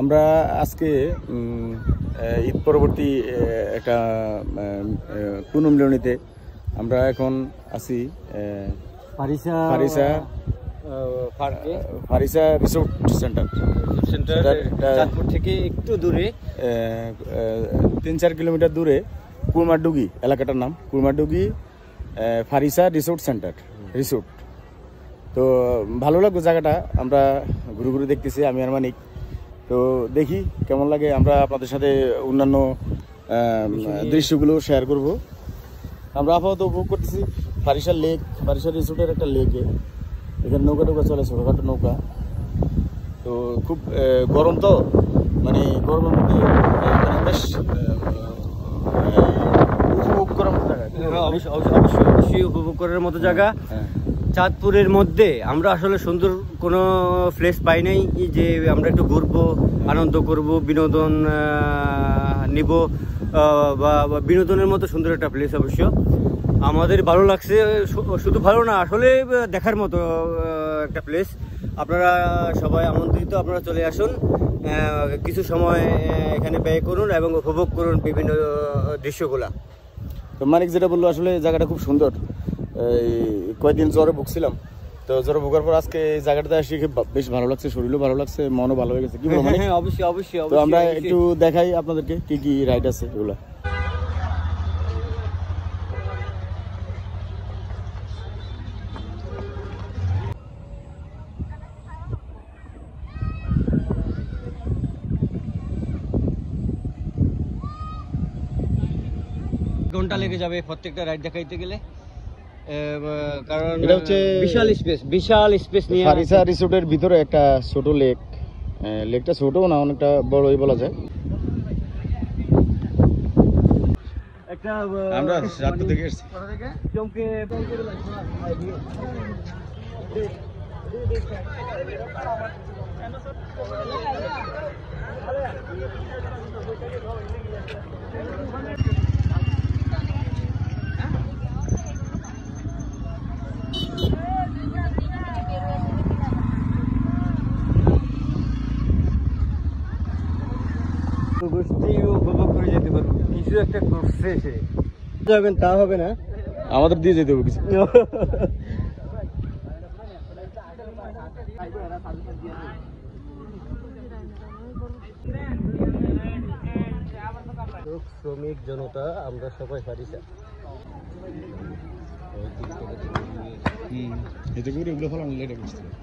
আমরা আজকে ঈদ পরবর্তী একটা পুনর্মিলনীতে আমরা এখন আছি ফারিসা রিসোর্ট সেন্টার চাঁদপুর থেকে একটু দূরে 3-4 কিলোমিটার দূরে কুরমাডুগি এলাকাটার নাম কুরমাডুগি ফারিসা রিসোর্ট সেন্টার রিসোর্ট। তো ভালো লাগলো জায়গাটা, আমরা ঘুরে ঘুরে দেখতেছি আমি আর মানিক। তো দেখি কেমন লাগে, আমরা আপনাদের সাথে অন্যান্য দৃশ্যগুলো শেয়ার করব। আমরা আপাতত উপভোগ করতেছি ফারিসা লেক, ফারিসা রিসোর্টের একটা লেকে। এখানে নৌকা টৌকা চলে, ছোটোখাটো নৌকা। তো খুব গরম, তো মানে গরমের মধ্যে বেশ উপভোগ করার মতো জায়গা। অবশ্যই উপভোগ করার মতো জায়গা। চাঁদপুরের মধ্যে আমরা আসলে সুন্দর কোনো প্লেস পাই নাই যে আমরা একটু ঘুরবো, আনন্দ করব, বিনোদন নিব বা বিনোদনের মতো সুন্দর একটা প্লেস। অবশ্য আমাদের ভালো লাগছে, শুধু ভালো না আসলে দেখার মতো একটা প্লেস। আপনারা সবাই আমন্ত্রিত, আপনারা চলে আসুন, কিছু সময় এখানে ব্যয় করুন এবং উপভোগ করুন বিভিন্ন দৃশ্যগুলা। তো মানিক যেটা বললো, আসলে জায়গাটা খুব সুন্দর। এই কয়েকদিন জ্বরে ভুগছিলাম, তো জ্বরে ভোগার পর আজকে এই জায়গাটাতে আসি বেশ ভালো লাগছে, শরীরও ভালো লাগছে, মনও ভালো হয়ে গেছে। কি বলবো? হ্যাঁ, অবশ্যই অবশ্যই। তো আমরা একটু দেখাই আপনাদেরকে কি কি রাইড আছে এগুলা। ঘন্টা লেগে যাবে প্রত্যেকটা রাইড দেখাইতে গেলে, কারণ এটা হচ্ছে বিশাল স্পেস নিয়ে। ফারিসা রিসোর্টের ভিতরে একটা ছোট লেক, লেকটা ছোটও না, অনেকটা বড়ই বলা যায়। একটা আমরা চাঁদপুর থেকে এসেছি। চমকে উপভোগ করে যেতে পারবো। কিছু একটা করছে সে যাবেন, তা হবে না, আমাদের দিয়ে যেতে হবে কিছু। শ্রমিক জনতা, আমরা সবাই ফারিসা। এতে করে এগুলো ফলানো লেটে বুঝতে হবে।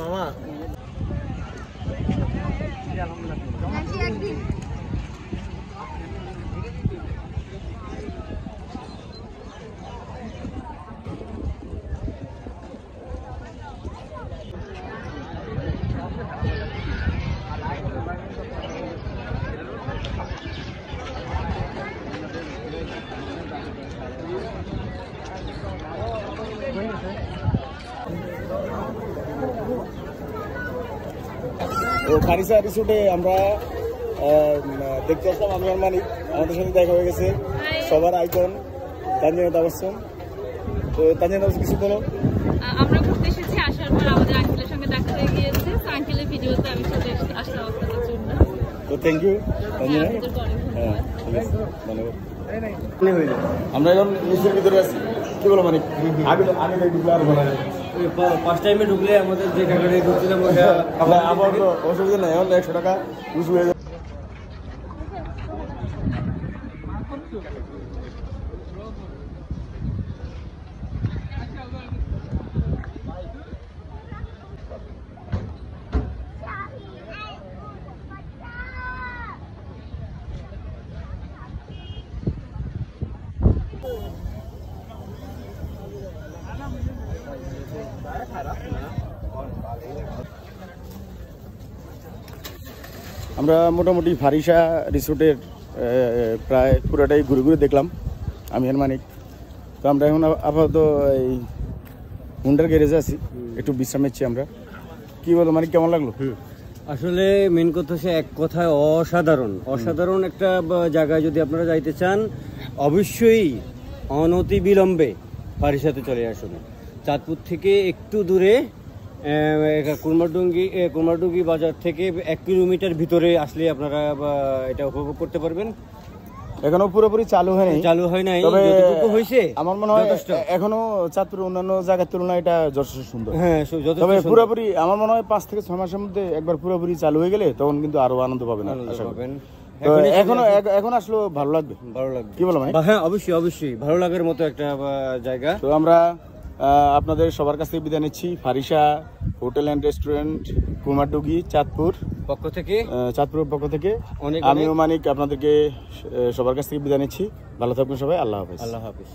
মামা ফারিসা রিসোর্টে আমরা দেখতে আসলাম আমি আর মানিক, আমাদের সাথে দেখা হয়ে গেছে সবার আইকন তানজিনা তাবাসসুম। তো তানজিনা তাবাসসুম কিছু বলো। আমরা ঘুরতে এসেছি, আসার পর আমাদের আঙ্কেলের সঙ্গে দেখা হয়ে গিয়েছে, আঙ্কেলের ভিডিওতে আমি চলে আসলাম আপনাদের জন্য। তো থ্যাংক ইউ তানজিনা। হ্যাঁ ঠিক আছে, ধন্যবাদ। আমরা এখন নিচের ভিতরে আছি, কি বলো মানিক? আগে ঢুকলে আর বলা যায়, ফার্স্ট টাইমে ঢুকলে আমাদের যে টাকাটা ঢুকছিলাম আবার তো অসুবিধা নেই, এখন 100 টাকা উঁচু হয়ে যাবে। আমরা মোটামুটি ফারিসা রিসোর্টের প্রায় পুরোটাই ঘুরে ঘুরে দেখলাম আমি আর মানিক। তো আমরা এখন আপাতত এই হুন্ডার গ্যারেজে আছি, একটু বিশ্রাম নিচ্ছি আমরা। কি বলো মানে কেমন লাগলো? আসলে মেন কথা হচ্ছে এক কথায় অসাধারণ একটা জায়গায় যদি আপনারা যাইতে চান অবশ্যই অনতি বিলম্বে ফারিসাতে চলে আসুন। চাঁদপুর থেকে একটু দূরে কুরমাডুঙ্গি বাজার থেকে 1 কিলোমিটার ভিতরে আসলে আপনারা এটা উপভোগ করতে পারবেন। এখনো পুরোপুরি চালু হয় নাই, তবে যতটুকু হয়েছে আমার মনে হয় এখনো চাঁদপুরের অন্যান্য জায়গার তুলনায় এটা যথেষ্ট সুন্দর। হ্যাঁ, তবে পুরোপুরি আমার মনে হয় 5 থেকে 6 মাসের মধ্যে একবার পুরোপুরি চালু হয়ে গেলে তখন কিন্তু আরো আনন্দ পাবেন। তো এখন আসলে ভালো লাগবে কি বলো ভাই? হ্যাঁ, অবশ্যই ভালো লাগার মতো একটা জায়গা। তো আমরা আপনাদের সবার কাছ থেকে বিদায় নিচ্ছি। ফারিসা হোটেল অ্যান্ড রেস্টুরেন্ট কুরমাডুঙ্গি চাঁদপুরের পক্ষ থেকে আমিও মানিক আপনাদেরকে সবার কাছ থেকে বিদায় নিচ্ছি। ভালো থাকবেন সবাই। আল্লাহ হাফেজ।